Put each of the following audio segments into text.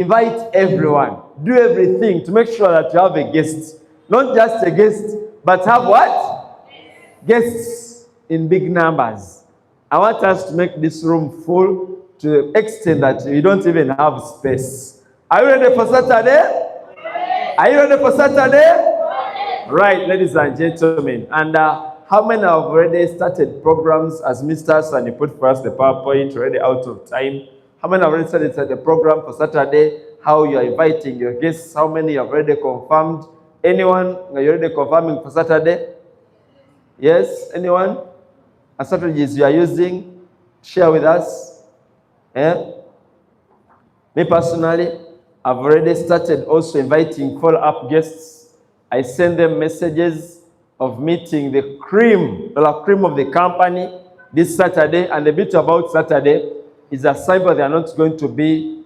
invite everyone. Do everything to make sure that you have a guest. Not just a guest, but have what? Guests in big numbers. I want us to make this room full to the extent that you don't even have space. Are you ready for Saturday? Are you ready for Saturday? Right, ladies and gentlemen. And how many have already started programs as Mr. Sunny put for us the PowerPoint already out of time? How many have already started the program for Saturday? How you are inviting your guests? How many have already confirmed? Anyone? Are you already confirming for Saturday? Yes? Anyone? And strategies you are using? Share with us. Yeah? Me personally, I've already started also inviting follow-up guests. I send them messages of meeting the cream of the company this Saturday. And a bit about Saturday is a sign that they are not going to be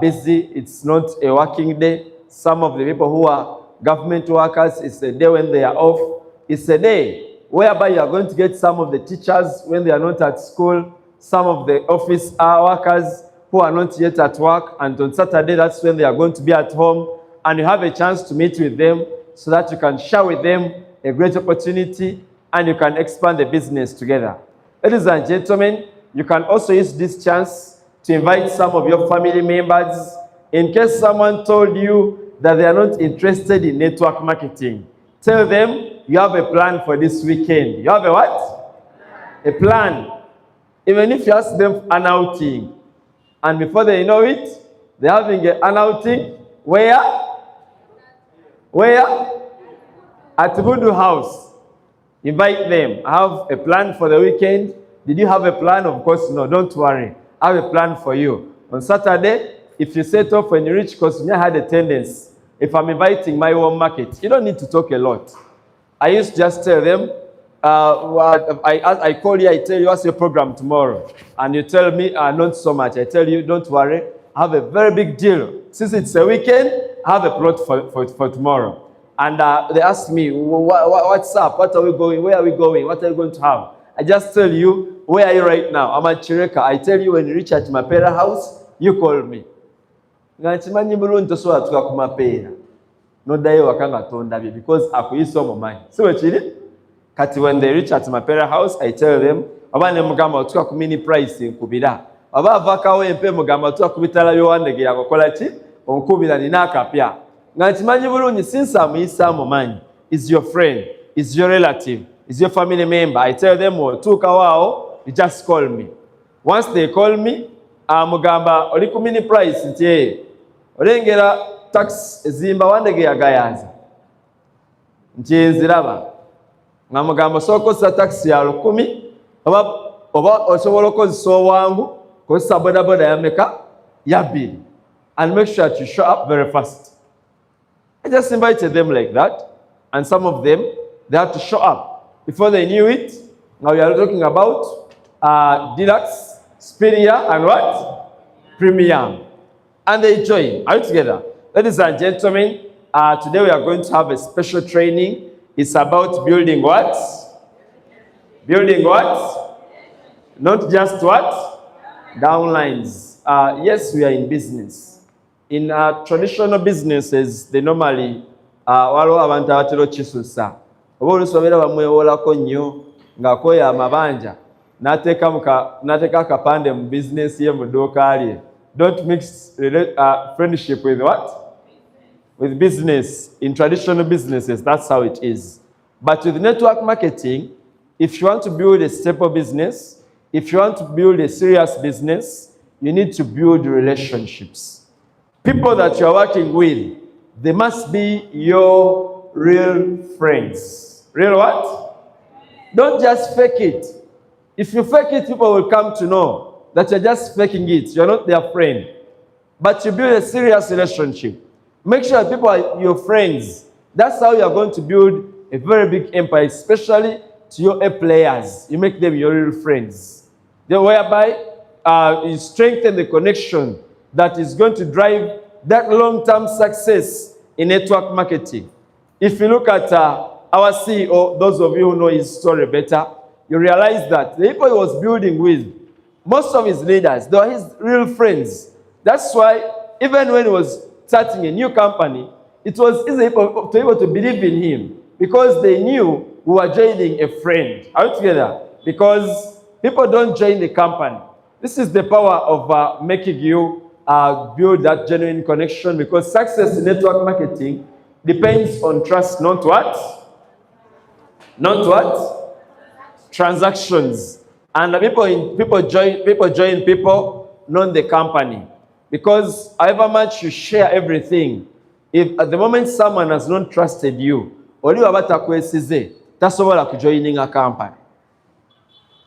busy. It's not a working day. Some of the people who are government workers, it's a day when they are off. It's a day whereby you are going to get some of the teachers when they are not at school, some of the office workers who are not yet at work, and on Saturday, that's when they are going to be at home, and you have a chance to meet with them so that you can share with them a great opportunity and you can expand the business together. Ladies and gentlemen, you can also use this chance to invite some of your family members in case someone told you that they are not interested in network marketing. Tell them you have a plan for this weekend. You have a what? A plan. Even if you ask them an outing, and before they know it, they're having an outing. Where? At Voodoo House. Invite them. I have a plan for the weekend. Did you have a plan? Of course, no. Don't worry. I have a plan for you. On Saturday, if you set off when you reach, because me, I had a tendency. If I'm inviting my home market, you don't need to talk a lot. I used to just tell them, I call you, I tell you, what's your program tomorrow? And you tell me, not so much. I tell you, don't worry, I have a very big deal. Since it's a weekend, I have a plot for tomorrow. And they ask me, what's up? What are we going? Where are we going? What are we going to have? I just tell you, where are you right now? I'm at Chireka. I tell you, when you reach at my parents' house, you call me. Because akuyiso mu mind. So chili kati when they reach at my parents' house, I tell them abane mugamba otuka ku mini price nkubira aba vakawo empe mugamba otuka kubitala byo wandege yakokola ki onkubira nina akapya nga kimanyi bulungi since amuyisa mu mind is your friend, is your relative, is your family member. I tell them otuka wao, you just call me. Once they call me, mugamba oli ku mini price nti olengera tax ezimba wandege yagayanza nziraba nga mugamba sokosa taxi ya 10 oba osobola okozesa owangu kozesa bodaboda ya meka ya 2 and make sure to show up very fast. I just invited them like that, and some of them, they had to show up. Before they knew it, now we are talking about deluxe, superior, and what? Premium. And they join. Are you together? Ladies and gentlemen, today we are going to have a special training. It's about building what? Building what? Not just what? Downlines. Yes, we are in business. In traditional businesses, they normally waliwo abantu abatera kisusa. Oba olusomera bamwewolako nnyo ng'akoya amabanja n'ateeka akapande mu business ye mu dduuka lye. Don't mix friendship with what? With business. In traditional businesses, that's how it is. But with network marketing, if you want to build a stable business, if you want to build a serious business, you need to build relationships. People that you are working with, they must be your real friends. Real what? Don't just fake it. If you fake it, people will come to know that you're just faking it. You're not their friend. But you build a serious relationship. Make sure people are your friends. That's how you're going to build a very big empire, especially to your A players. You make them your real friends. Whereby you strengthen the connection that is going to drive that long-term success in network marketing. If you look at our CEO, those of you who know his story better, you realize that the people he was building with, most of his leaders, they were his real friends. That's why even when he was starting a new company, it was easy to be able to believe in him because they knew we were joining a friend. Are we together? Because people don't join the company. This is the power of making you build that genuine connection, because success in network marketing depends on trust, not what? Not what? Transactions. And people join people, not the company. Because however much you share everything, if at the moment someone has not trusted you, oli wabatakwesize tasobola kujoining a company.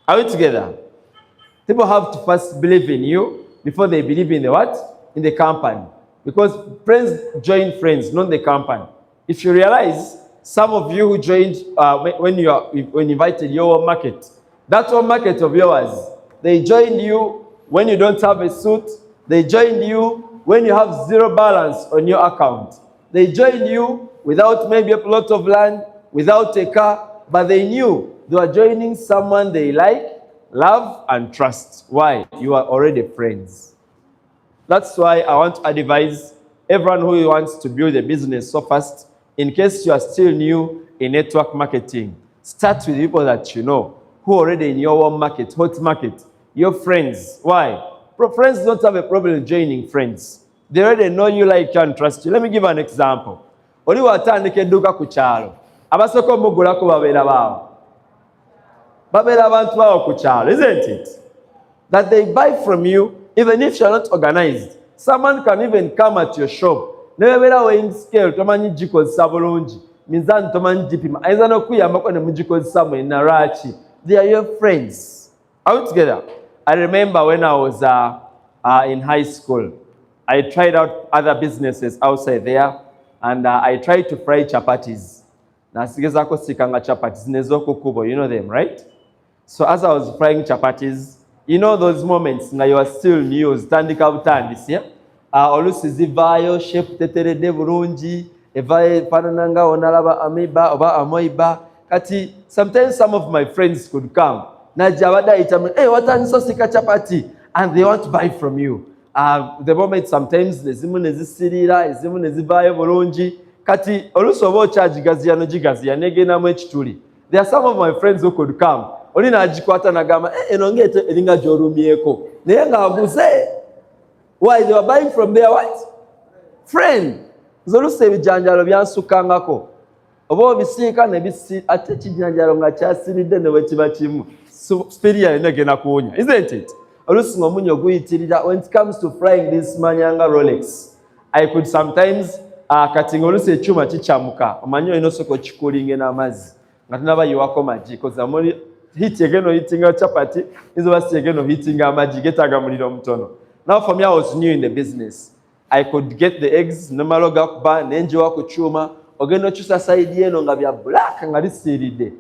Are we together? People have to first believe in you before they believe in the what? In the company. Because friends join friends, not the company. If you realize, some of you who joined when invited your market, that one market of yours, they joined you when you don't have a suit. They joined you when you have zero balance on your account. They joined you without maybe a plot of land, without a car, but they knew they were joining someone they like, love, and trust. Why? You are already friends. That's why I want to advise everyone who wants to build a business so fast, in case you are still new in network marketing, start with people that you know, who are already in your own market, hot market, your friends. Why? Friends don't have a problem joining friends. They already know you, like, and trust you. Let me give an example. Oli watandika edduuka ku kyalo, abasooka omugulako babeera baawo. Babeera abantu baawo ku kyalo, isn't it? That they buy from you, even if you're not organized. Someone can even come at your shop. Nebeera weighing scale, tomanyi gikozesa bulungi. Mizani tomanyi gipima. Ayinza n'okuyambako ne mugikozesa mwenna lwaki. They are your friends. Are we together? I remember when I was in high school, I tried out other businesses outside there, and I tried to fry chapatis. Nasigezako sikanga chapatis nezokukubo, you know them, right? So as I was frying chapatis, you know those moments now you are still new, standing up tandis, yeah? Olusi zivayo shape teterede bulungi, evaye fanananga onalaba amiba oba amoiba. Kati sometimes some of my friends could come. Najabada itamu, hey, wataniso sika chapati, and they want to buy from you. The moment sometimes nezimu nezisirira, ezimu nezivayo bulungi. Kati olusobo charge gaziyano jigaziya negena mu ekituli. There are some of my friends who could come. Oli nagikwata nagamba, enongete eringa gyolumyeko. Naye ng'aguze. Why? They were buying from their what? Friend. Zoluse ebijanjalo byansukangako. Oba obisiika ne bisi ate ekijanjalo nga kyasiridde ne bwe kiba kimu. Spiria enegena kuwunya. Isn't it? Olusi ng'omunyo guyitirira. When it comes to frying this manyanga Rolex, I could sometimes kati ng'olusi ekyuma kikyamuka. Omanyi olina osooka okikuulinga n'amazzi. Nga tunabayiwako magi. Because amuli hiti egeno hitinga chapati, izo basi egeno hitinga amagi getaga muliro mutono. Now for me, I was new in the business. I could get the eggs, nemaloga kuba, nenjiwa kuchuma, ogeno chusa saidi yeno nga bya black nga lisiride.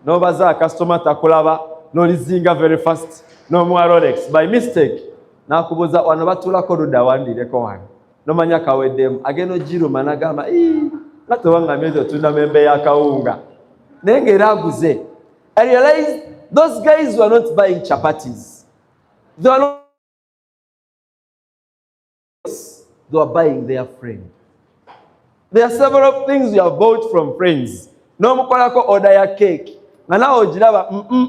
No baza customer takulaba, no lizinga very fast, no more Rolex. By mistake, na kubuza wanabatula koruda wandi leko wani. No manya kawedem, ageno jiru managama, nato wanga mezo tuna membe ya kaunga. Nenge raguze. I realized those guys were not buying chapatis. They were buying their friend. There are several things you have bought from friends. No mukolako order ya cake. Now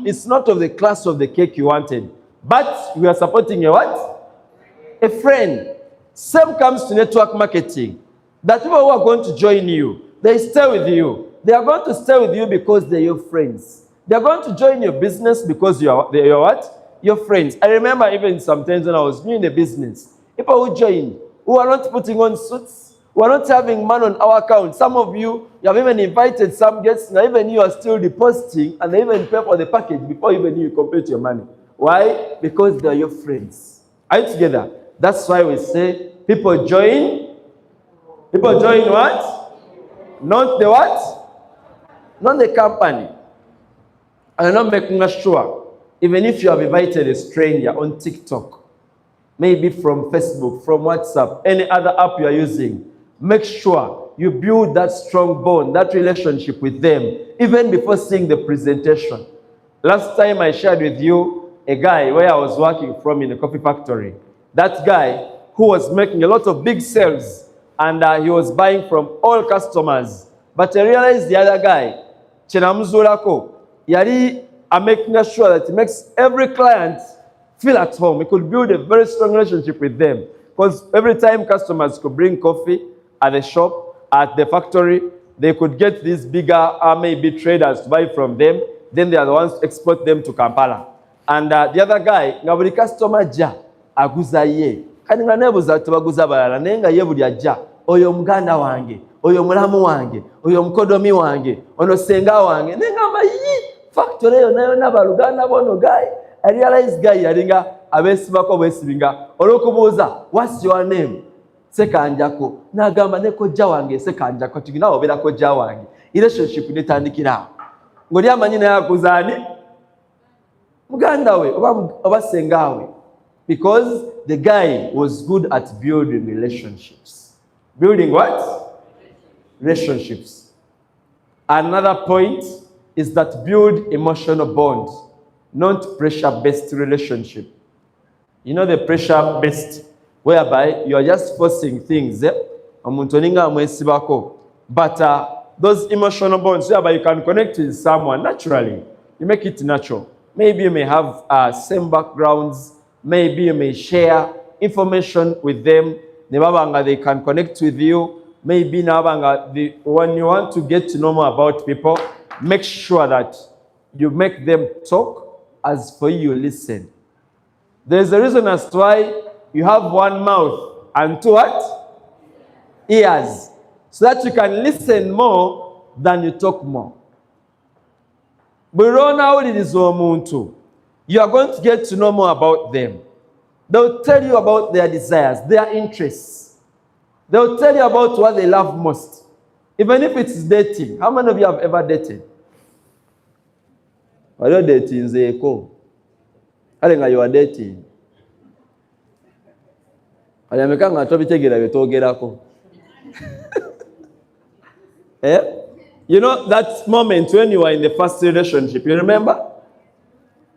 it's not of the class of the cake you wanted. But we are supporting a what? A friend. Same comes to network marketing. That people who are going to join you, they stay with you. They are going to stay with you because they're your friends. They are going to join your business because they're what? Your friends. I remember even sometimes when I was new in the business, people who joined, who are not putting on suits, who are not having money on our account. Some of you have even invited some guests, and even you are still depositing, and they even pay for the package before even you complete your money. Why? Because they are your friends. Are you together? That's why we say people join. People join what? Not the what? Not the company. And I'm not making us sure, even if you have invited a stranger on TikTok, maybe from Facebook, from WhatsApp, any other app you are using, make sure you build that strong bond, that relationship with them, even before seeing the presentation. Last time I shared with you a guy where I was working from in a coffee factory. That guy, who was making a lot of big sales, and he was buying from all customers. But I realized the other guy, Chenamuzulako, yari making sure that he makes every client feel at home. He could build a very strong relationship with them. Because every time customers could bring coffee at the shop, at the factory, they could get these bigger, maybe traders to buy from them. Then they are the ones to export them to Kampala. And the other guy, ngabuli customer ja, aguza ye. Kani nga nebuza tubaguza balala, nenga ye buli ajja. Oyo muganda wange, oyo mulamu wange, oyo mkodomi wange, ono senga wange. Nenga ma factory yo nayo nabaluganda bono guy. I realize guy yalinga abesibako bwesibinga. Olokubuuza, what's your name? Sekanjako. Nagamba ne kojja wange sekanjako. Tigina obera kojja wange. Relationship netandikira. Ngoli amanyi naye akuzaani muganda we oba senga we. Because the guy was good at building relationships. Building what? Relationships. Another point is that build emotional bonds, not pressure-based relationship. You know the pressure-based, whereby you are just forcing things. But those emotional bonds, whereby you can connect with someone naturally. You make it natural. Maybe you may have same backgrounds. Maybe you may share information with them. They can connect with you. Maybe when you want to get to know more about people, make sure that you make them talk, as for you listen. There's a reason as to why you have one mouth and two what? Ears. So that you can listen more than you talk more. You are going to get to know more about them. They'll tell you about their desires, their interests. They'll tell you about what they love most. Even if it's dating. How many of you have ever dated? I don't dating, Zeko. I think you are dating. I am a kind of topic. You know that moment when you were in the first relationship, you remember?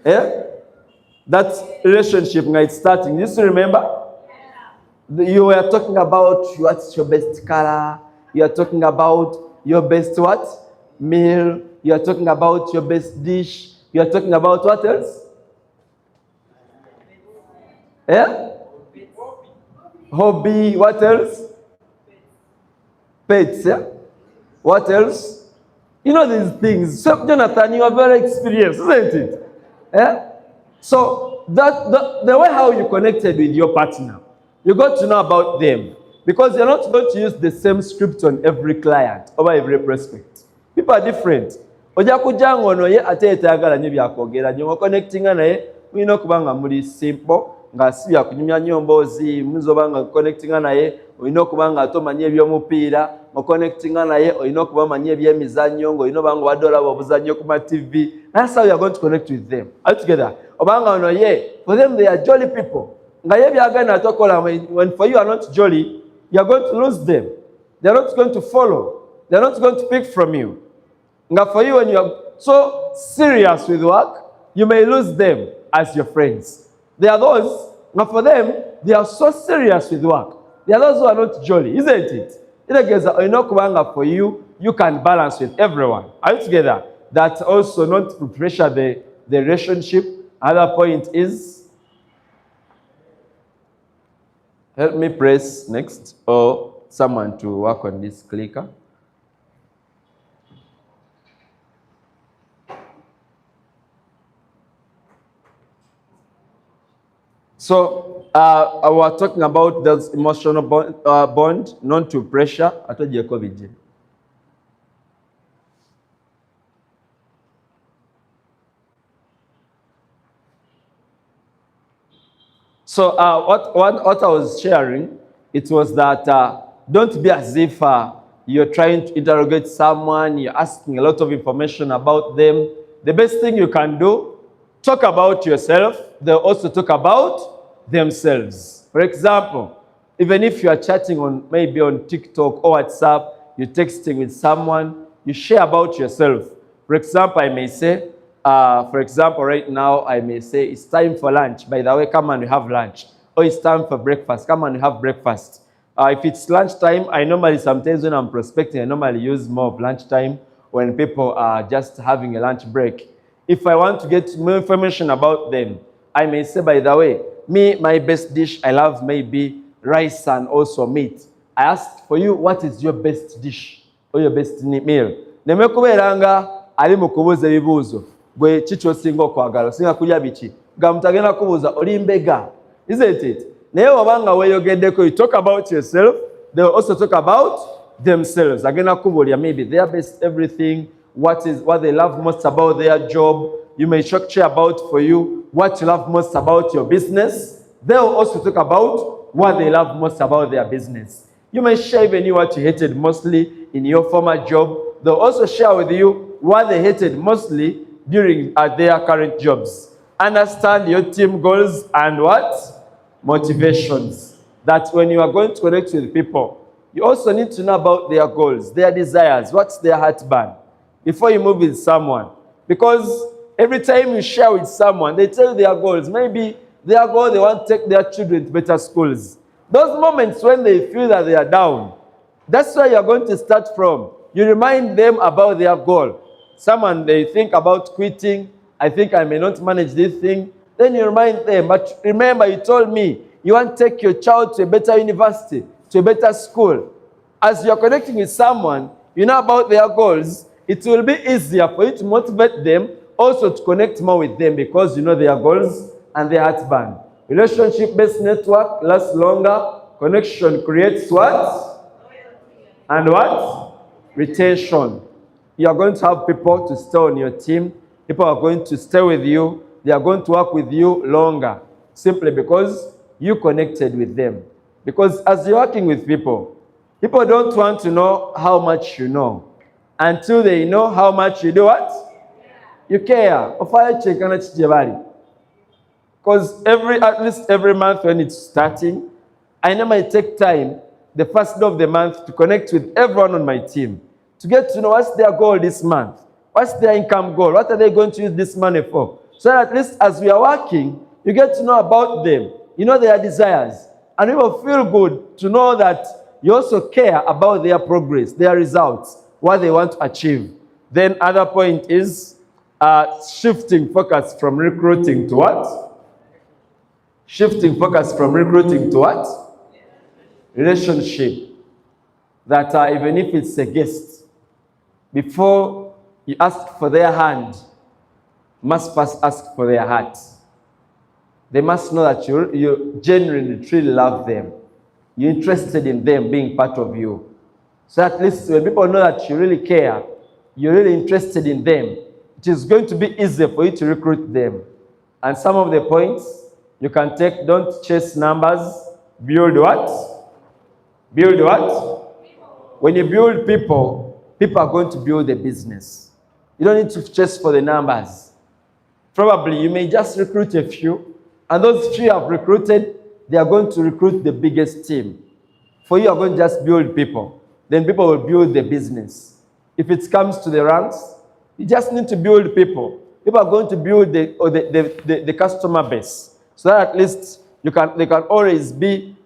That relationship night starting, you still remember? You were talking about what's your best color, you are talking about your best what? Meal, you are talking about your best dish, you are talking about what else? Hobby, what else? Pets, What else? You know these things. So, Jonathan, you are very experienced, isn't it? So, the way how you connected with your partner, you got to know about them. Because you're not going to use the same script on every client, over every prospect. People are different. Oja kujango no ye ate etagala nyo byakogera nyo connectinga naye mulina kubanga muli simple nga si bya kunyumya nyombozi muzobanga connectinga naye olina kubanga atomanye ebyomupiira mo connectinga naye olina kuba manye ebyemizannyo ngo olina banga badola obuzannyo ku TV. That's how you are going to connect with them. All together. Obanga no ye, for them they are jolly people. Nga ye byagana tokola when for you are not jolly, you are going to lose them. They are not going to follow. They are not going to pick from you. Nga for you, when you are so serious with work, you may lose them as your friends. There are those, nga for them, they are so serious with work. There are those who are not jolly, isn't it? For you, you can balance with everyone. Are you together? That also not to pressure the relationship. Another point is, help me press next, or someone to work on this clicker. So, I was talking about this emotional bond, not to pressure. I told you COVID. So, what I was sharing, it was that don't be as if you're trying to interrogate someone, you're asking a lot of information about them. The best thing you can do, talk about yourself. They'll also talk about themselves. For example, even if you are chatting maybe on TikTok or WhatsApp, you're texting with someone, you share about yourself. For example, I may say, right now, I may say, it's time for lunch. By the way, come and have lunch. or it's time for breakfast. Come and have breakfast. If it's lunchtime, I normally sometimes when I'm prospecting, I normally use more of lunchtime when people are just having a lunch break. If I want to get more information about them, I may say, by the way, my best dish, I love maybe rice and also meat. I ask for you, what is your best dish or your best meal? Nemekuberanga ali mukubuza ebibuzo gwe kicho singo kwagala singa kulya biki gamutagenda kubuza oli mbega, isn't it? Naye obanga weyogeddeko, you talk about yourself, they will also talk about themselves. Agenda kubulya maybe their best everything, what they love most about their job. You may share about for you what you love most about your business. They will also talk about what they love most about their business. You may share even you what you hated mostly in your former job. They'll also share with you what they hated mostly during their current jobs. Understand your team goals and what? Motivations. That when you are going to connect with people, you also need to know about their goals, their desires, what's their heartburn before you move with someone. Because every time you share with someone, they tell you their goals. Maybe their goal, they want to take their children to better schools. Those moments when they feel that they are down, that's where you're going to start from. You remind them about their goal. Someone, they think about quitting. I think I may not manage this thing. Then you remind them, but remember, you told me you want to take your child to a better university, to a better school. As you're connecting with someone, you know about their goals, it will be easier for you to motivate them, also to connect more with them because you know their goals and their heartburn. Relationship-based network lasts longer. Connection creates what? And what? Retention. You are going to have people to stay on your team. People are going to stay with you. They are going to work with you longer. Simply because you connected with them. Because as you're working with people, people don't want to know how much you know until they know how much you do what? You care. Because at least every month when it's starting, I normally take time, the first day of the month, to connect with everyone on my team, to get to know what's their goal this month, what's their income goal, what are they going to use this money for. So that at least as we are working, you get to know about them, you know their desires, and you will feel good to know that you also care about their progress, their results, what they want to achieve. Then other point is shifting focus from recruiting to what? Shifting focus from recruiting to what? Relationship. That even if it's a guest, before you ask for their hand, you must first ask for their heart. They must know that you genuinely, truly love them. You're interested in them being part of you. So at least when people know that you really care, you're really interested in them, it is going to be easier for you to recruit them. And some of the points you can take, don't chase numbers, build what? Build what? When you build people, people are going to build a business. You don't need to chase for the numbers. Probably you may just recruit a few, and those few you have recruited, they are going to recruit the biggest team. For you are going to just build people. Then people will build the business. If it comes to the ranks, you just need to build people. People are going to build the customer base. So that at least they can always be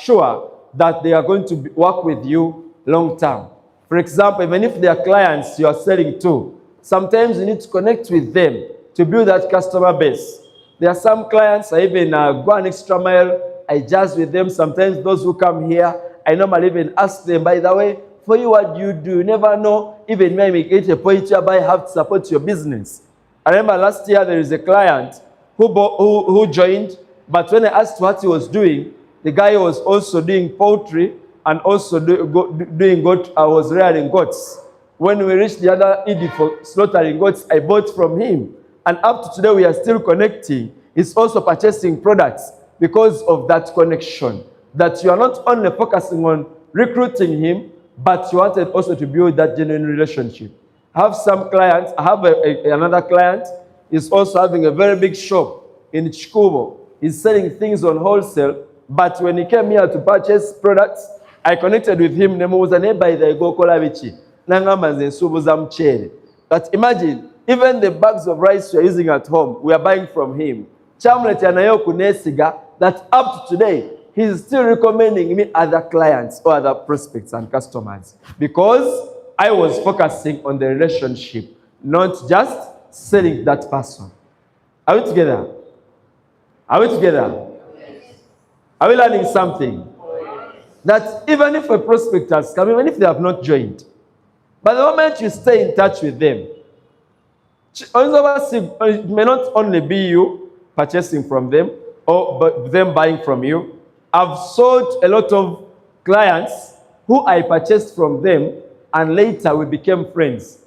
sure that they are going to work with you long term. For example, even if they are clients you are selling to, sometimes you need to connect with them to build that customer base. There are some clients I even go an extra mile. I jazz with them. Sometimes those who come here, I normally even ask them, by the way, for you, what do you do? You never know. Even when we get a point whereby I have to support your business. I remember last year there is a client who joined, but when I asked what he was doing, the guy was also doing poultry and also was rearing goats. When we reached the other Eid for slaughtering goats, I bought from him. And up to today, we are still connecting. He's also purchasing products because of that connection. That you are not only focusing on recruiting him, but you wanted also to build that genuine relationship. I have some clients. I have another client. He's also having a very big shop in Chikubo. He's selling things on wholesale, but when he came here to purchase products, I connected with him. But imagine, even the bags of rice you're using at home, we are buying from him. Chamuleta nayo kunesiga that up to today, he's still recommending me other clients or other prospects and customers because I was focusing on the relationship, not just selling that person. Are we together? Are we together? Yes. Are we learning something? Yes. That even if a prospect has come, even if they have not joined, but the moment you stay in touch with them, it may not only be you purchasing from them or them buying from you. I've sold a lot of clients who I purchased from them and later we became friends.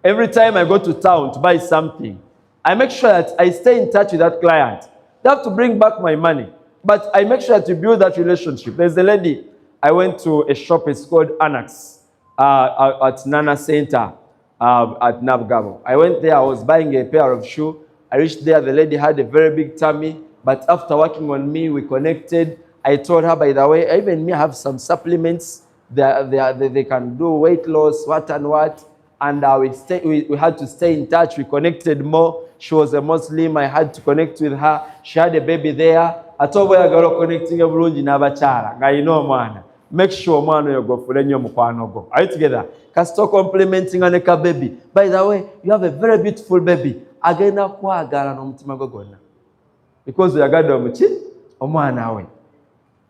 Every time I go to town to buy something, I make sure that I stay in touch with that client. They have to bring back my money, but I make sure to build that relationship. There's a lady, I went to a shop, it's called Annex, at Nana Center at Nabgabo. I went there, I was buying a pair of shoes. I reached there, the lady had a very big tummy, but after working on me, we connected. I told her, by the way, even me, I have some supplements. They can do weight loss, what and what. And we had to stay in touch. We connected more. She was a Muslim. I had to connect with her. She had a baby there. I told her, I got connecting everyone in Abachara. I know, man. Make sure, man, you go for the new Mukwanogo. Are you together? Can start complimenting on a baby. By the way, you have a very beautiful baby. Again, because we are going to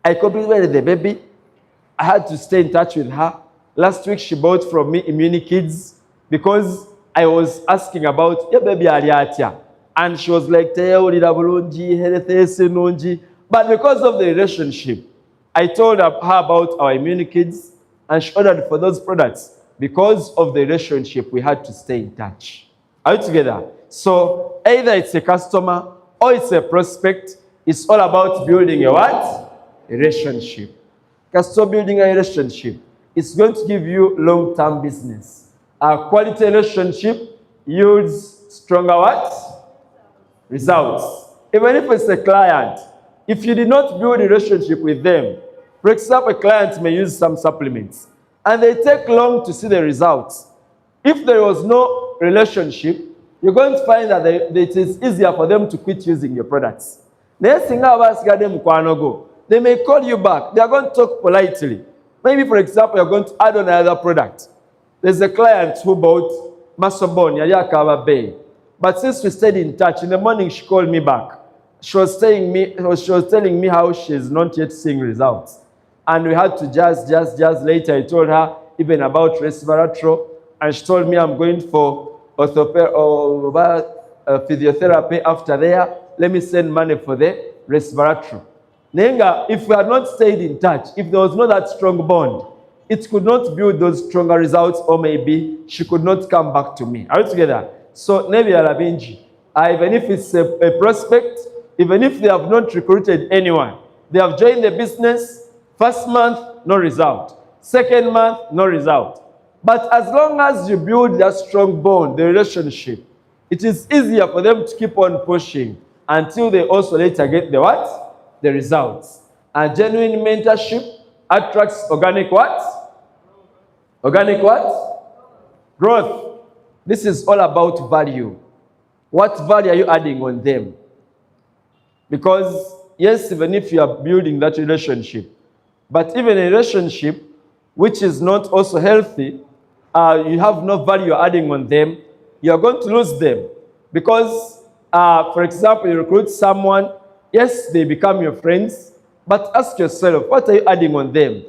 I complimented the baby. I had to stay in touch with her. Last week, she bought from me Immuni Kids because I was asking about your baby Ariatia. And she was like, but because of the relationship, I told her about our Immuni Kids and she ordered for those products. Because of the relationship, we had to stay in touch. Are you together? So either it's a customer or it's a prospect, it's all about building a what? A relationship. Customer building a relationship. It's going to give you long-term business. A quality relationship yields stronger what? Results. Even if it's a client, if you did not build a relationship with them, for example, a client may use some supplements, and they take long to see the results. If there was no relationship, you're going to find that it is easier for them to quit using your products. They may call you back. They are going to talk politely. Maybe, for example, you're going to add on another product. There's a client who bought Masobon, Yayakawa Bay. But since we stayed in touch, in the morning she called me back. She was telling me how she's not yet seeing results. And we had to just later, I told her even about resveratrol. And she told me I'm going for physiotherapy after there. Let me send money for the resveratrol. Nenga, if we had not stayed in touch, if there was not that strong bond, it could not build those stronger results, or maybe she could not come back to me. Are you together? So, Nevi Alabinji, even if it's a prospect, even if they have not recruited anyone, they have joined the business, first month, no result. Second month, no result. But as long as you build that strong bond, the relationship, it is easier for them to keep on pushing until they also later get the what? The results. And genuine mentorship attracts organic what? Organic what? Growth. This is all about value. What value are you adding on them? Because yes, even if you are building that relationship, but even a relationship which is not also healthy, you have no value adding on them, you are going to lose them. Because, for example, you recruit someone, yes, they become your friends, but ask yourself, what are you adding on them?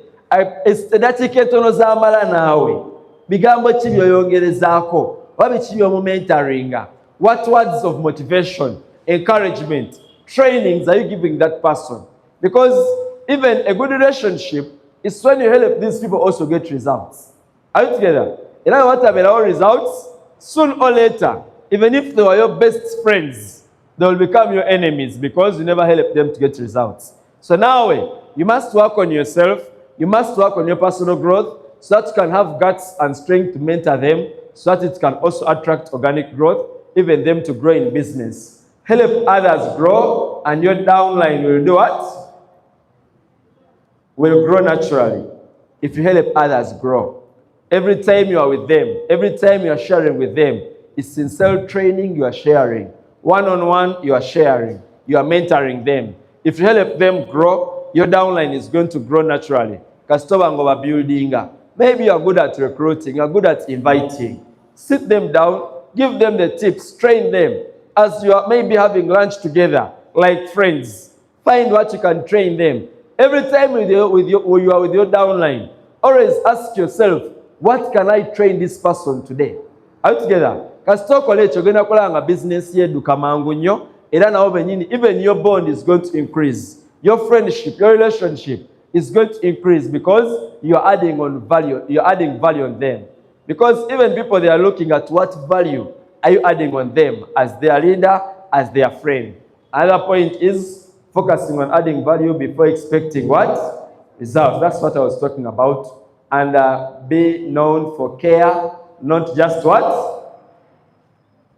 What words of motivation, encouragement, trainings are you giving that person? Because even a good relationship is when you help these people also get results. Are you together? You know what about results? Soon or later, even if they were your best friends, they will become your enemies because you never help them to get results. So now, you must work on yourself. You must work on your personal growth so that you can have guts and strength to mentor them, so that it can also attract organic growth, even them to grow in business. Help others grow, and your downline will do what? Will grow naturally if you help others grow. Every time you are with them, every time you are sharing with them, it's sincere training you are sharing. One-on-one, you are sharing. you are mentoring them. If you help them grow, your downline is going to grow naturally. Building. Maybe you are good at recruiting, you are good at inviting. Sit them down, give them the tips, train them. As you are maybe having lunch together, like friends, find what you can train them. Every time when you are with your downline, always ask yourself, what can I train this person today? Are you together? Business even your bond is going to increase. Your friendship, your relationship is going to increase because you are adding on value. You are adding value on them. Because even people, they are looking at what value are you adding on them as their leader, as their friend. Another point is focusing on adding value before expecting what? Results. That's what I was talking about. And be known for care, not just what?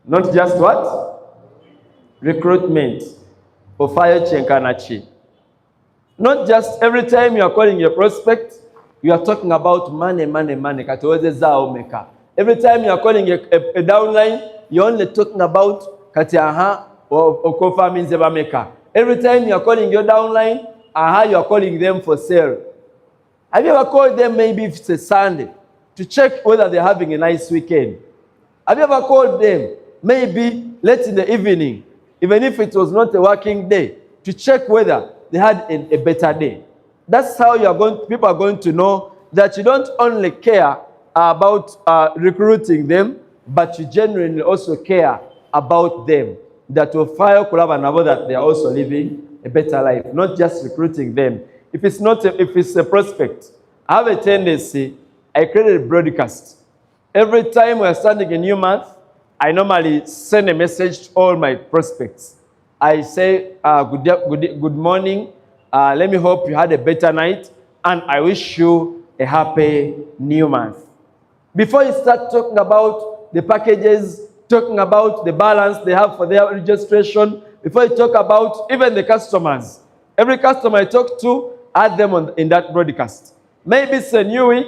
Not just what? Recruitment. Not just every time you are calling your prospect, you are talking about money. Every time you are calling a downline, you're only talking about every time you are calling your downline, you are calling them for sale. Have you ever called them maybe if it's a Sunday to check whether they're having a nice weekend? Have you ever called them maybe late in the evening, even if it was not a working day, to check whether they had a better day? That's how people are going to know that you don't only care about recruiting them, but you genuinely also care about them. That will file that they are also living a better life, not just recruiting them. If it's a prospect, I have a tendency, I created a broadcast. Every time we're starting a new month, I normally send a message to all my prospects. I say, good morning, let me hope you had a better night, and I wish you a happy new month. Before you start talking about the packages, talking about the balance they have for their registration, before you talk about even the customers, every customer I talk to, add them in that broadcast. Maybe it's a new week.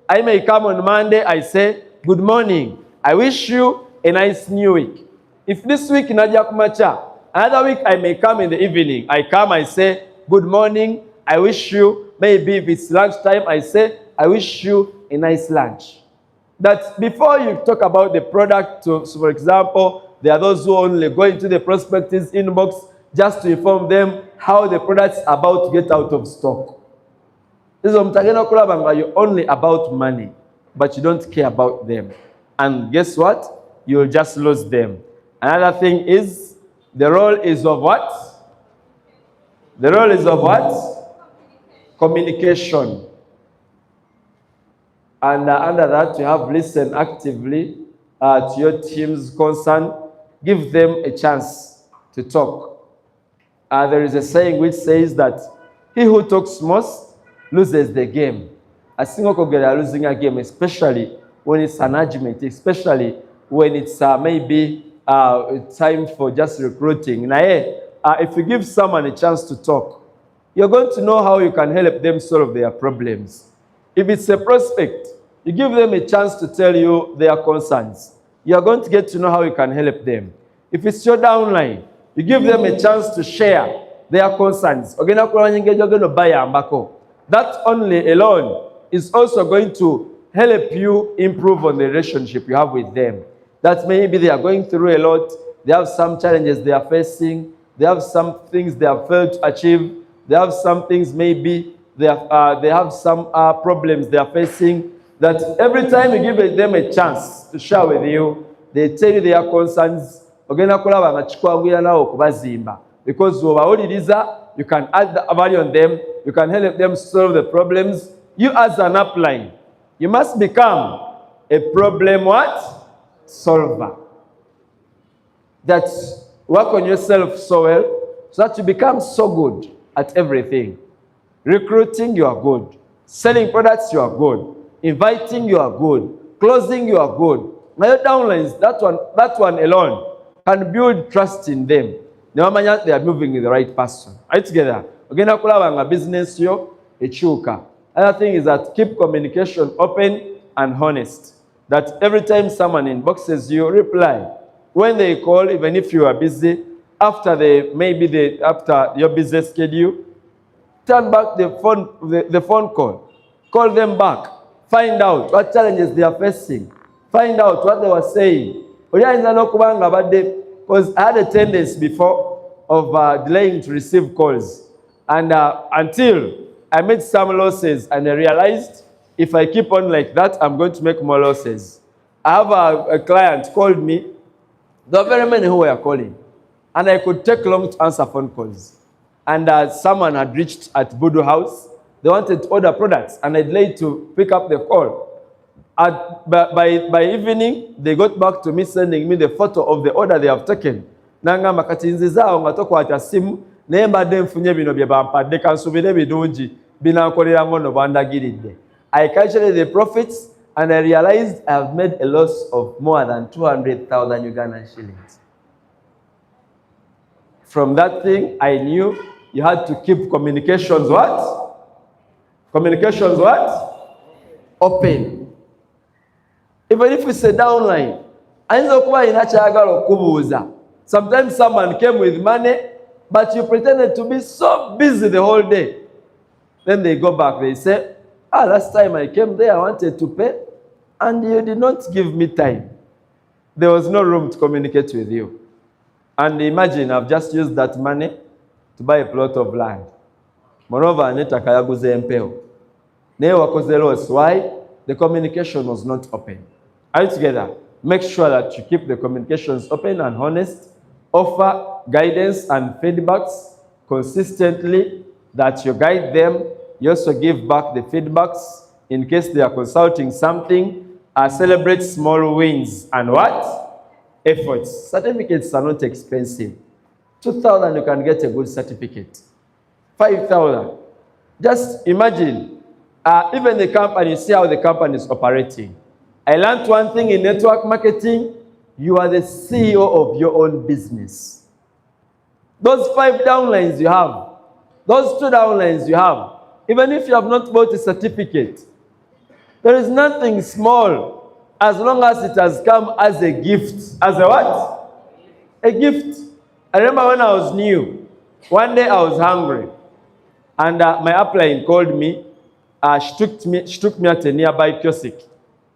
I may come on Monday, I say, good morning. I wish you a nice new week. If this week Nadia Kumacha, another week I may come in the evening. I come, I say, good morning. I wish you, maybe if it's lunchtime, I say, I wish you a nice lunch. That before you talk about the product, so for example, there are those who only go into the prospectus inbox just to inform them how the product's about to get out of stock. You're only about money, but you don't care about them. And guess what? You'll just lose them. Another thing is, the role is of what? The role is of what? Communication. And under that, you have listen actively to your team's concern. Give them a chance to talk. There is a saying which says that he who talks most loses the game. A single girl losing a game, especially when it's an argument, especially when it's maybe time for just recruiting. Now, if you give someone a chance to talk, you're going to know how you can help them solve their problems. If it's a prospect, you give them a chance to tell you their concerns. You're going to get to know how you can help them. If it's your downline, you give them a chance to share their concerns. That only alone is also going to help you improve on the relationship you have with them. That maybe they are going through a lot. They have some challenges they are facing. They have some things they have failed to achieve. They have some things maybe they have some problems they are facing. That every time you give them a chance to share with you, they tell you their concerns. Because you can add the value on them, you can help them solve the problems. You as an upline, you must become a problem what? Solver. That work on yourself so well, so that you become so good at everything. Recruiting, you are good. Selling products, you are good. Inviting, you are good. Closing, you are good. Now your downlines, that one alone can build trust in them. They are moving with the right person. Are you together? Again, business echuka. Another thing is that keep communication open and honest. That every time someone inboxes you, reply. When they call, even if you are busy, after after your business schedule, turn back the phone call. Call them back. Find out what challenges they are facing. Find out what they were saying. Because I had a tendency before of delaying to receive calls. And until I made some losses and I realized if I keep on like that, I'm going to make more losses. I have a client called me. There were very many who were calling. And I could take long to answer phone calls. And someone had reached at Voodoo House. They wanted to order products, and I delayed to pick up the call. By evening, they got back to me sending me the photo of the order they have taken. Nangamba kati nzizao ngatokwata simu naye mbadde nfunye bino bye bampadde kansubire birungi binankolera ngono bandagiridde. I calculated the profits and I realized I have made a loss of more than 200,000 Ugandan shillings. From that thing, I knew you had to keep communications what? Communications what? Open. Even if it's a downline, sometimes someone came with money, but you pretended to be so busy the whole day. Then they go back, they say, last time I came there, I wanted to pay, and you did not give me time. There was no room to communicate with you. And imagine, I've just used that money to buy a plot of land. Moreover, aneta kayaguze empeo. Why? The communication was not open. Are you together? Make sure that you keep the communications open and honest. Offer guidance and feedbacks consistently, that you guide them. You also give back the feedbacks in case they are consulting something. Celebrate small wins and what? Efforts. Certificates are not expensive. 2,000 you can get a good certificate. 5,000. Just imagine. Even the company, see how the company is operating. I learned one thing in network marketing. You are the CEO of your own business. Those 5 downlines you have, those 2 downlines you have, even if you have not bought a certificate, there is nothing small as long as it has come as a gift. As a what? A gift. I remember when I was new, one day I was hungry, and my upline called me. She took me at a nearby kiosk.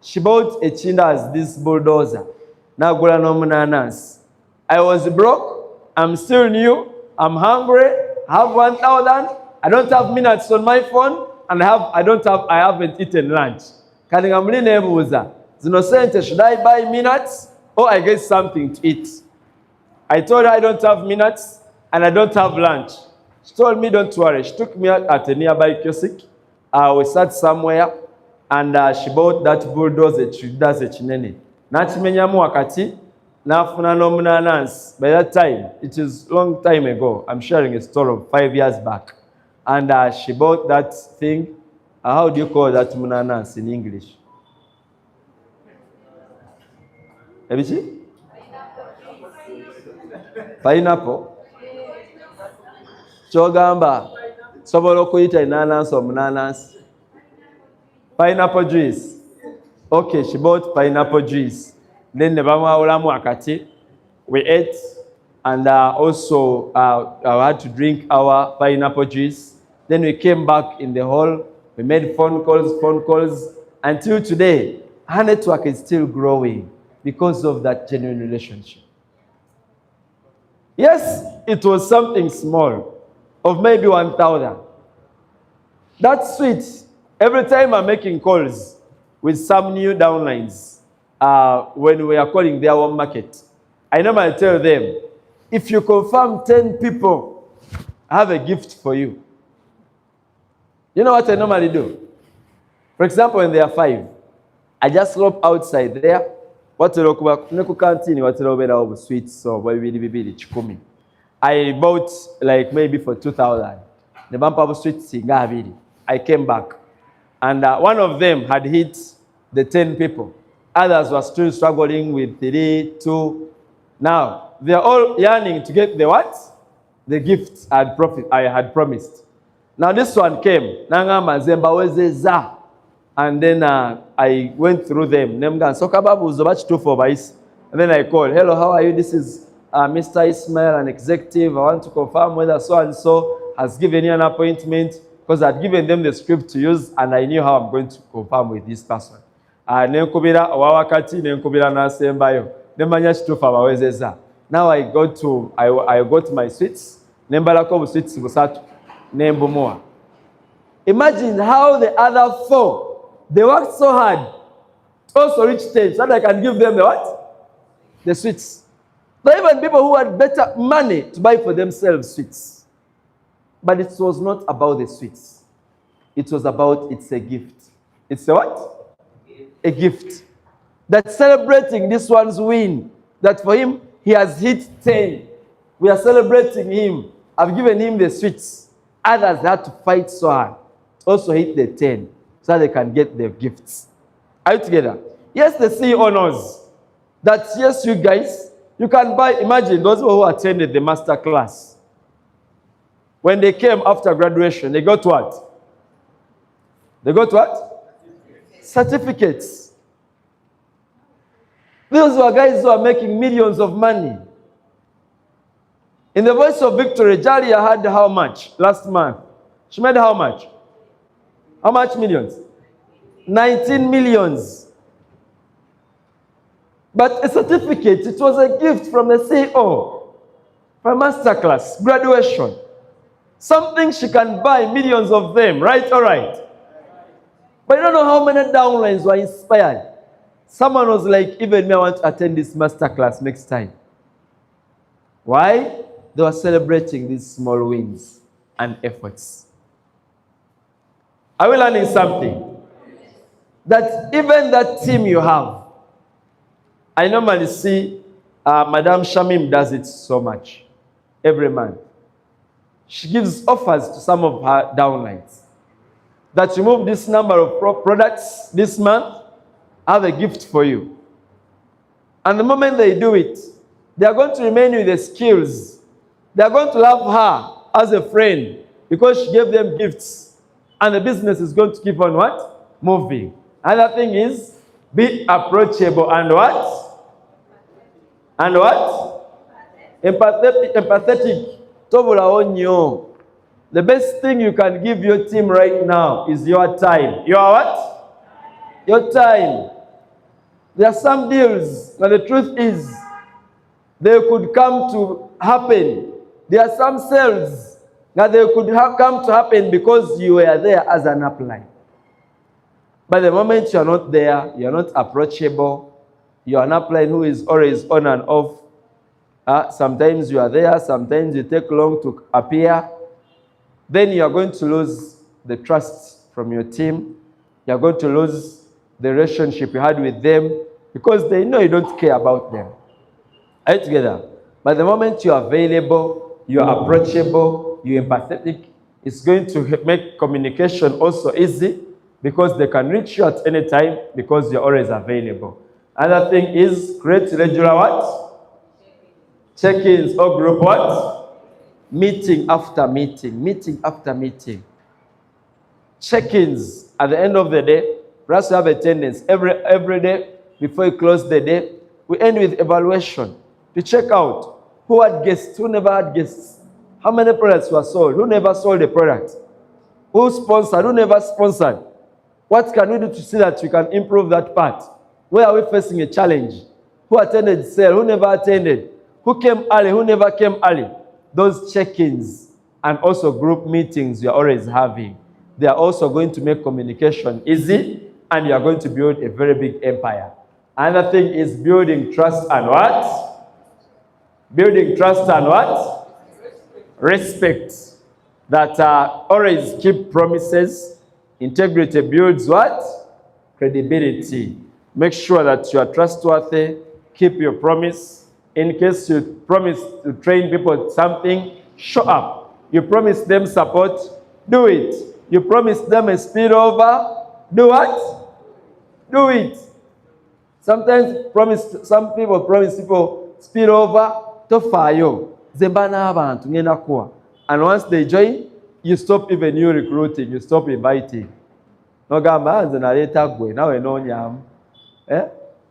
She bought a chinda as this bulldozer. Now go I was broke. I'm still new. I'm hungry. I have 1,000. I don't have minutes on my phone, and I haven't eaten lunch. Should I buy minutes or I get something to eat? I told her I don't have minutes and I don't have lunch. She told me don't worry. She took me at a nearby kiosk. We sat somewhere, and she bought that bulldozer. She does a chinene. Nachimenyamu wakati, nafuna nomunanans. By that time, it is long time ago. I'm sharing a story of 5 years back. And she bought that thing. How do you call that munanans in English? Ebichi? Pineapple. Chogamba. Sobola okuyita inanasi omunanasi. Pineapple juice. Okay, she bought pineapple juice. Then ne bamwawulamu akati. We ate, and also I had to drink our pineapple juice. Then we came back in the hall. We made phone calls. Until today, our network is still growing because of that genuine relationship. Yes, it was something small, of maybe 1,000. That's sweet. Every time I'm making calls with some new downlines, when we are calling their own market, I normally tell them, if you confirm 10 people, I have a gift for you. You know what I normally do? For example, when there are 5, I just look outside there. What sweets or I bought like maybe for 2,000. The bumper sweets I came back, and one of them had hit the 10 people. Others were still struggling with 3, 2. Now they are all yearning to get the what? The gift I had promised. Now this one came. And then I went through them. And then I called, hello, how are you? This is Mr. Ismail, an executive, I want to confirm whether so-and-so has given you an appointment, because I'd given them the script to use and I knew how I'm going to confirm with this person. Nenkubira owawakati nenkubira nasembayo. Nemanya kituufu abawezezza. Now I got my sweets. Nembalako obusweets busatu. Nembumuwa. Imagine how the other 4, they worked so hard to also reach stage so that I can give them the what? The sweets. There are even people who had better money to buy for themselves sweets. But it was not about the sweets. It was about it's a gift. It's a what? A gift. That's celebrating this one's win. That for him, he has hit 10. We are celebrating him. I've given him the sweets. Others had to fight so hard to also hit the 10 so that they can get their gifts. Are you together? Yes, the CEO knows that, yes, you guys, you can buy, imagine those who attended the master class. When they came after graduation, they got what? They got what? Certificates. Those were guys who are making millions of money. In the Voice of Victory, Jalia had how much last month? She made how much? How much millions? 19 millions. But a certificate, it was a gift from the CEO for a masterclass, graduation. Something she can buy millions of them, right? All right. But you don't know how many downlines were inspired. Someone was like, even me, I want to attend this masterclass next time. Why? They were celebrating these small wins and efforts. Are we learning something? That even that team you have, I normally see Madame Shamim does it so much every month. She gives offers to some of her downlines that remove this number of products this month, I have a gift for you. And the moment they do it, they are going to remain with the skills. They are going to love her as a friend because she gave them gifts. And the business is going to keep on what? Moving. Another thing is, be approachable and what? And what? Empathetic. The best thing you can give your team right now is your time. Your what? Your time. There are some deals, but the truth is, they could come to happen. There are some sales that they could come to happen because you were there as an upline. But the moment you are not there, you are not approachable, you are an upline who is always on and off. Sometimes you are there, sometimes you take long to appear. Then you are going to lose the trust from your team. You are going to lose the relationship you had with them because they know you don't care about them. Are you together? But the moment you are available, you are approachable, you are empathetic, it's going to make communication also easy because they can reach you at any time because you're always available. Another thing is create regular what? Check-ins or group what? Meeting after meeting, meeting after meeting. Check-ins at the end of the day, perhaps you have attendance every day before you close the day. We end with evaluation to check out who had guests, who never had guests, how many products were sold, who never sold a product, who sponsored, who never sponsored. What can we do to see that we can improve that part? Where are we facing a challenge? Who attended sale, who never attended, who came early, who never came early. Those check-ins and also group meetings you're always having, they are also going to make communication easy and you are going to build a very big empire. Another thing is building trust and what? Building trust and what? Respect. That always keep promises. Integrity builds what? Credibility. Make sure that you are trustworthy. Keep your promise. In case you promise to train people something, show up. You promise them support, do it. You promise them a spillover, do what? Do it. Sometimes some people promise people spillover to fire. And once they join, you stop even you recruiting, you stop inviting. No gamba na later go now we know nyam.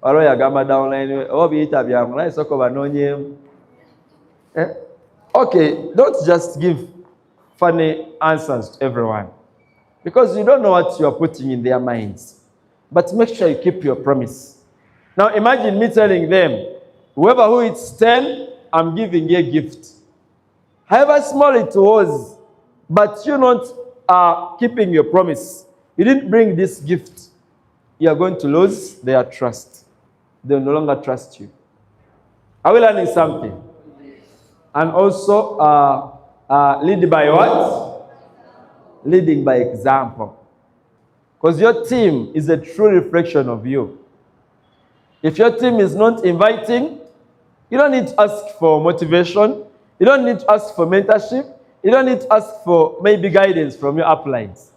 Walo ya gamba downline obi itabya mna isoko banonye Eh? Okay, don't just give funny answers to everyone, because you don't know what you are putting in their minds. But make sure you keep your promise. Now imagine me telling them, whoever who eats 10, I'm giving you a gift. However small it was, but you're not keeping your promise. You didn't bring this gift. You are going to lose their trust. They will no longer trust you. Are we learning something? And also, lead by what? Leading by example. Because your team is a true reflection of you. If your team is not inviting, you don't need to ask for motivation. You don't need to ask for mentorship. You don't need to ask for maybe guidance from your uplines.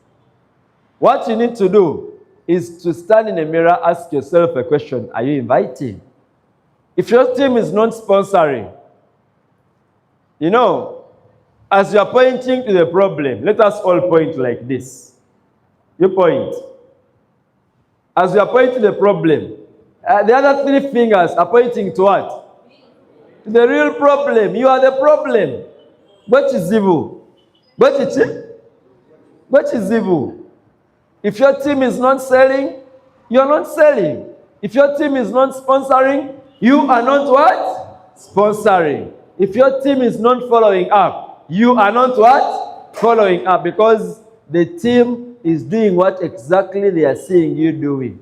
What you need to do is to stand in a mirror, ask yourself a question. Are you inviting? If your team is not sponsoring, you know, as you are pointing to the problem, let us all point like this. You point. As you are pointing to the problem, the other three fingers are pointing to what? The real problem. You are the problem. What is evil? What is evil? If your team is not selling, you are not selling. If your team is not sponsoring, you are not what? Sponsoring. If your team is not following up, you are not what? Following up, because the team is doing what exactly they are seeing you doing.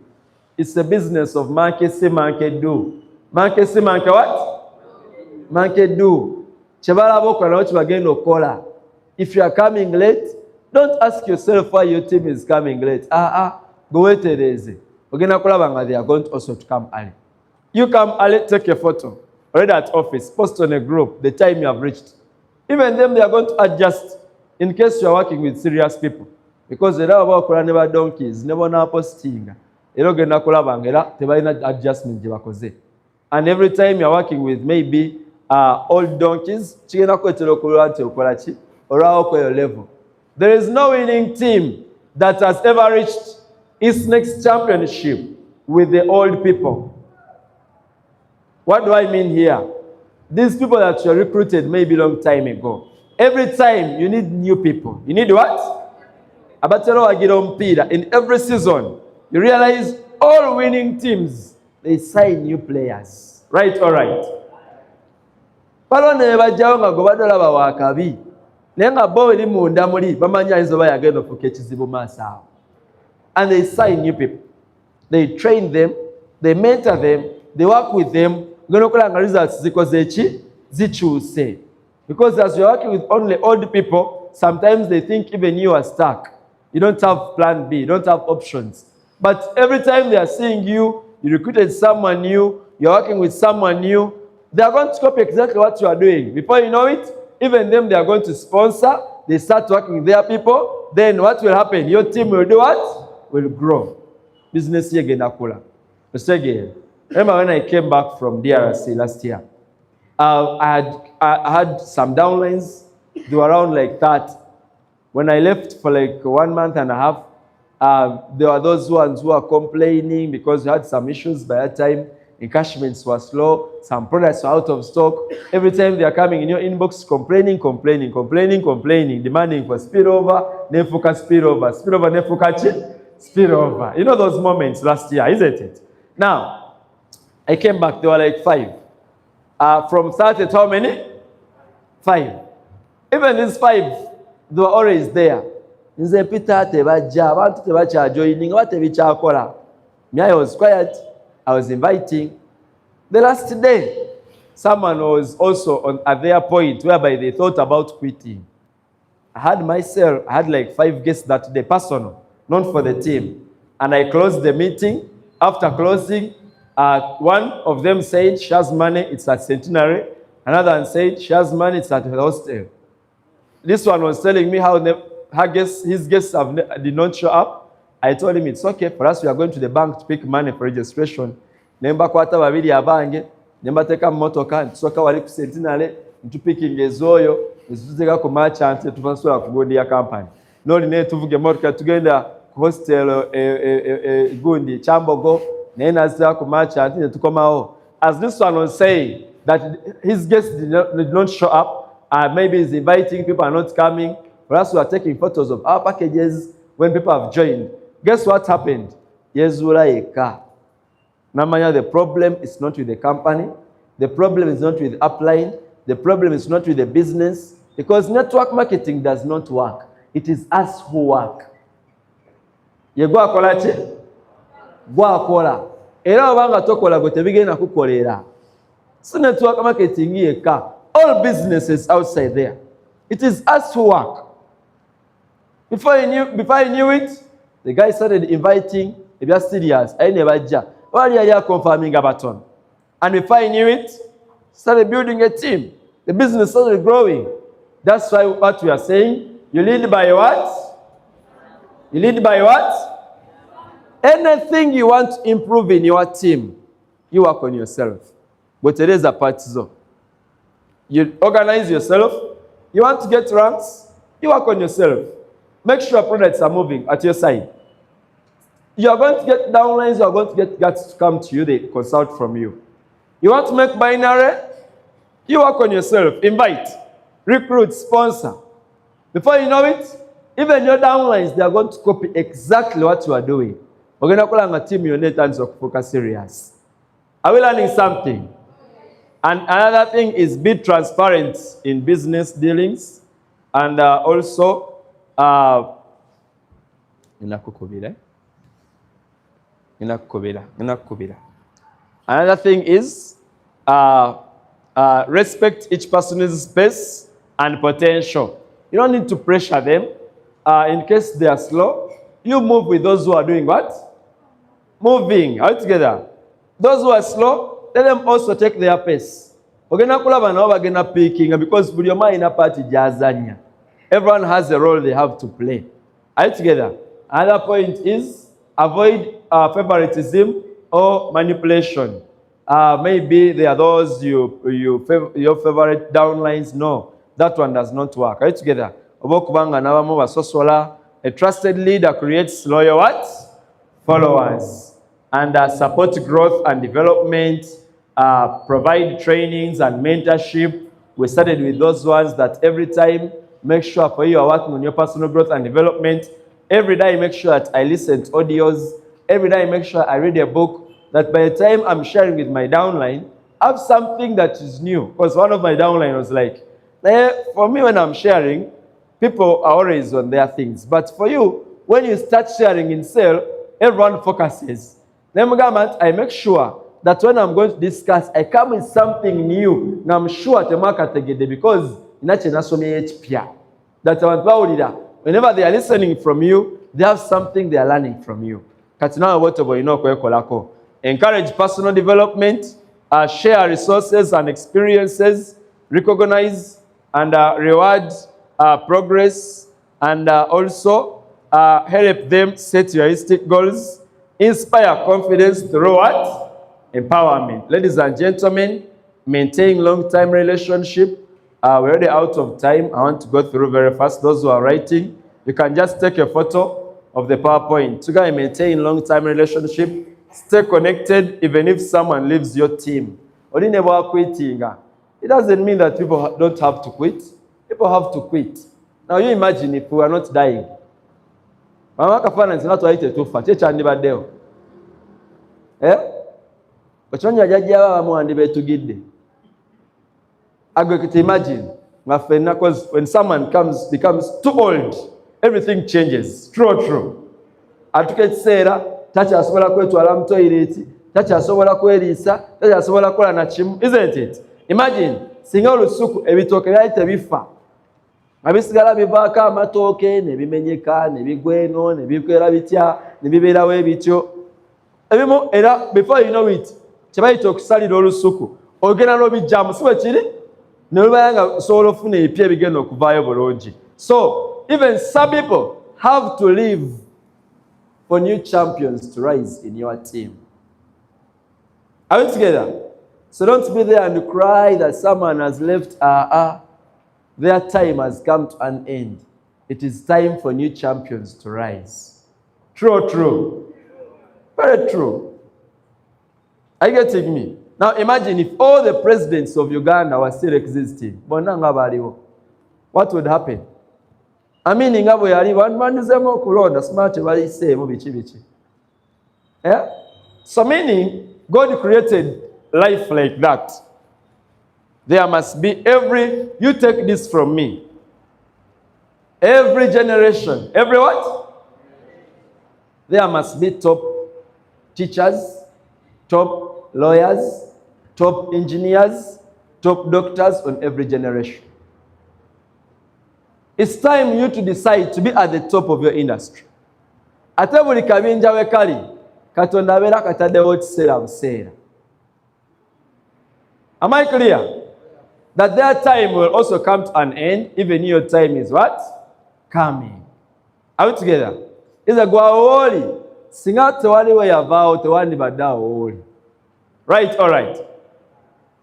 It's a business of monkey see, monkey do. Monkey see, monkey what? Monkey do. If you are coming late, don't ask yourself why your team is coming late. Go wait a day. They are going to also to come early. You come early, take a photo. Already at office, post on a group the time you have reached. Even them, they are going to adjust in case you are working with serious people. Because they don't work around never donkeys, never na posting. They don't get adjustment. And every time you are working with maybe old donkeys, level. There is no winning team that has ever reached its next championship with the old people. What do I mean here? These people that you recruited maybe a long time ago. Every time you need new people. You need what? In every season, you realize all winning teams, they sign new players. Right or right? And they sign new people. They train them, they mentor them, they work with them. Because as you're working with only old people, sometimes they think even you are stuck. You don't have plan B, you don't have options. But every time they are seeing you, you recruited someone new, you're working with someone new, they are going to copy exactly what you are doing. Before you know it, even them, they are going to sponsor. They start working with their people. Then what will happen? Your team will do what? Will grow. Business here again, Akula. Remember when I came back from DRC last year? I had some downlines. They were around like that. When I left for like 1 month and a half, there were those ones who were complaining because we had some issues by that time. Encashments were slow. Some products were out of stock. Every time they are coming in your inbox, complaining, demanding for spillover, nefuka spillover, nefuka spillover. You know those moments last year, isn't it? Now, I came back, there were like 5. From started how many? 5. Even these 5, they were always there. Me, I was quiet. I was inviting. The last day, someone was also at their point whereby they thought about quitting. I had like 5 guests that day, personal, not for the team. And I closed the meeting. After closing, one of them said she has money, it's at Centenary. Another one said she has money, it's at the hostel. This one was telling me how his guests did not show up. I told him it's okay for us. We are going to the bank to pick money for registration. Nemba kwata babiri abange, nemba teka motoka, nsoka wali ku Centenary, ntupicking ezoyo, ezuzega ku merchant tuvansula ku godi ya company. Noli ne tuvuge motoka tugenda ku hostel gundi Chambogo, nena zira ku merchant ne tukomaho. As this one was saying, that his guests did not show up, maybe he's inviting people are not coming. For us, we are taking photos of our packages when people have joined. Guess what happened? Yezula eka. Namanya, the problem is not with the company. The problem is not with upline. The problem is not with the business. Because network marketing does not work. It is us who work. Ye gwa akola ki? Gwa akola. Era obanga tokola gwe tebigenda kukolera. So network marketing yeka. All businesses outside there. It is us who work. Before I knew it, the guy started inviting. If you are serious, I never ja. While you are confirming a button. And before I knew it, started building a team. The business started growing. That's why what we are saying, you lead by what? You lead by what? Anything you want to improve in your team, you work on yourself. But it is a part so. You organize yourself. You want to get ranks, you work on yourself. Make sure products are moving at your side. You are going to get downlines, you are going to get guys to come to you, they consult from you. You want to make binary, you work on yourself. Invite, recruit, sponsor. Before you know it, even your downlines, they are going to copy exactly what you are doing. We're going to call a team unit and focus serious. Are we learning something? And another thing is be transparent in business dealings and also another thing is respect each person's space and potential. You don't need to pressure them. In case they are slow, you move with those who are doing what? Moving. Are we together? Those who are slow, let them also take their pace. Because everyone has a role they have to play. Are you together? Another point is avoid favoritism or manipulation. Maybe there are those your favorite downlines. No, that one does not work. Are you together? A trusted leader creates loyal what? Followers. And support growth and development, provide trainings and mentorship. We started with those ones that every time, make sure for you are working on your personal growth and development. Every day, make sure that I listen to audios. Every day, make sure I read a book. That by the time I'm sharing with my downline, I have something that is new. Because one of my downline was like, for me, when I'm sharing, people are always on their things. But for you, when you start sharing in sale, everyone focuses. Then I make sure that when I'm going to discuss, I come with something new. And I'm sure to market because that whenever they are listening from you, they have something they are learning from you. Encourage personal development, share resources and experiences, recognize and reward progress, and also help them set realistic goals. Inspire confidence through what? Empowerment. Ladies and gentlemen, maintain long-term relationship. We're already out of time. I want to go through very fast. Those who are writing, you can just take a photo of the PowerPoint. To maintain long-term relationship, stay connected even if someone leaves your team. Or never quitting. It doesn't mean that people don't have to quit. People have to quit. Now you imagine if we are not dying. I could imagine when someone becomes too old, everything changes. True. Atukekiseera takyasobola kwetwala mu toilet, takyasobola kweriisa, takyasobola kukola na kimu. Isn't it? Imagine singa olusuku ebitooke byali tebifa. Abisigala bivaako amatooke ne bimenyeka ne bigweno ne bikwera bitya ne bibeerawo ebityo. Ebimu era before you know it kyebayita okusalira olusuku ogenda n'obijjamu si bwe kiri ne lubeera nga osobola ofuna ebipya ebigenda okuvaayo bulungi. So even some people have to live for new champions to rise in your team. Are we together? So don't be there and cry that someone has left. Their time has come to an end. It is time for new champions to rise. True. Very true. Are you getting me? Now imagine if all the presidents of Uganda were still existing. What would happen? I mean, yeah? So meaning, God created life like that. There must be you take this from me. Every generation, every what? There must be top teachers, top lawyers, top engineers, top doctors on every generation. It's time you to decide to be at the top of your industry. Ate buli kabinja we kali, Katonda abeera kataddewo kiseera buseera. Am I clear? That their time will also come to an end, even your time is what? Coming. Are we together? Is a gwawoli. Singa tewali we yavao tewandi badawoli. Right, all right.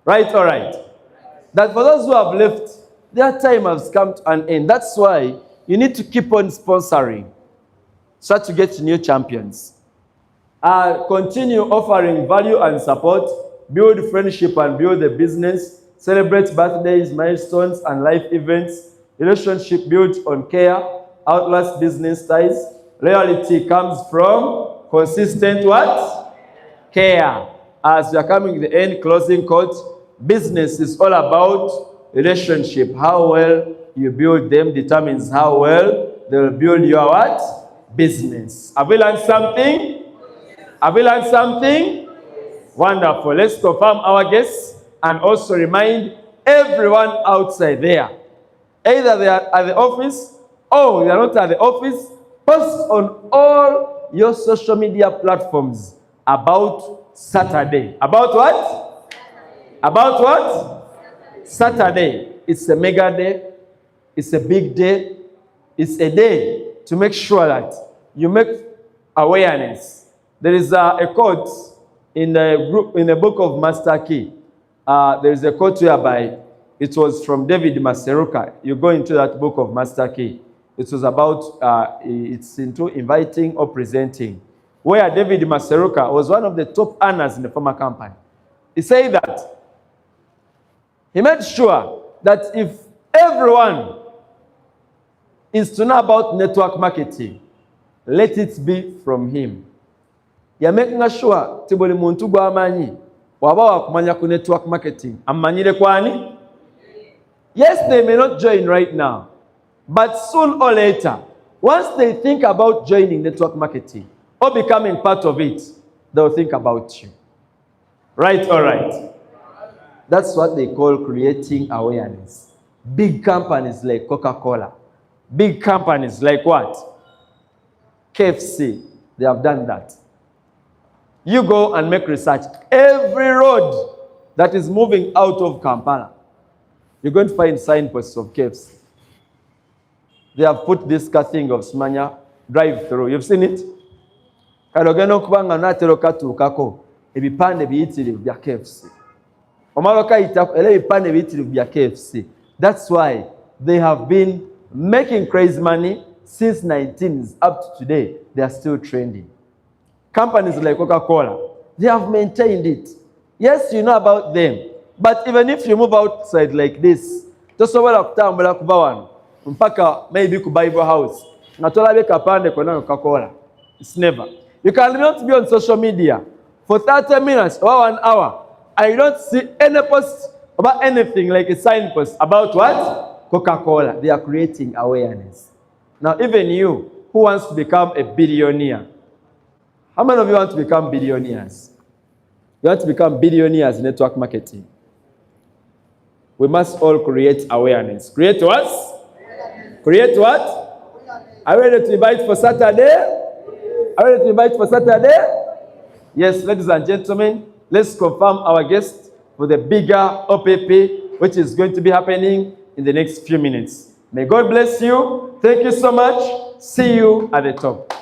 Right, all right. That for those who have left, their time has come to an end. That's why you need to keep on sponsoring so to get new champions. Continue offering value and support, build friendship and build the business, celebrate birthdays, milestones, and life events. Relationship built on care, outlast business ties. Loyalty comes from consistent what? Care. As we are coming to the end, closing quote, business is all about relationship. How well you build them determines how well they will build your what? Business. Have we learned something? Have we learned something? Wonderful. Let's confirm our guests and also remind everyone outside there. Either they are at the office or they are not at the office. Post on all your social media platforms about Saturday. About what? About what? Saturday. It's a mega day. It's a big day. It's a day to make sure that you make awareness. There is a quote in the book of Master Key. There is a quote whereby it was from David Maseruka. You go into that book of Master Key. It was about, it's into inviting or presenting, where David Maseruka was one of the top earners in the pharma company. He said that he made sure that if everyone is to know about network marketing, let it be from him. You're making sure that buli muntu gw'amanyi waba wakumanya ku network marketing amanyire kwani? Yes, they may not join right now, but soon or later, once they think about joining network marketing or becoming part of it, they'll think about you. Right, all right. That's what they call creating awareness. Big companies like Coca-Cola, big companies like what? KFC, they have done that. You go and make research. Every road that is moving out of Kampala, you're going to find signposts of KFC. They have put this thing of Smanya drive-through. You've seen it? Kalogeno kubanga natero katuukako ebipande biyitirivu bya KFC. Omalo kayita ele ebipande biyitirivu bya KFC. That's why they have been making crazy money since 19s up to today. They are still trending. Companies like Coca-Cola, they have maintained it. Yes, you know about them. But even if you move outside like this, tosobola kutambula kuva wano mpaka maybe ku Bible House natolabe kapande kona Coca-Cola. It's never. You cannot be on social media for 30 minutes or 1 hour and you don't see any post about anything like a signpost about what? Coca-Cola. They are creating awareness. Now even you who wants to become a billionaire, how many of you want to become billionaires? You want to become billionaires in network marketing? We must all create awareness. Create what? Create what? Are you ready to invite for Saturday? Are you ready to invite for Saturday? Yes, ladies and gentlemen, let's confirm our guest for the bigger OPP, which is going to be happening in the next few minutes. May God bless you. Thank you so much. See you at the top.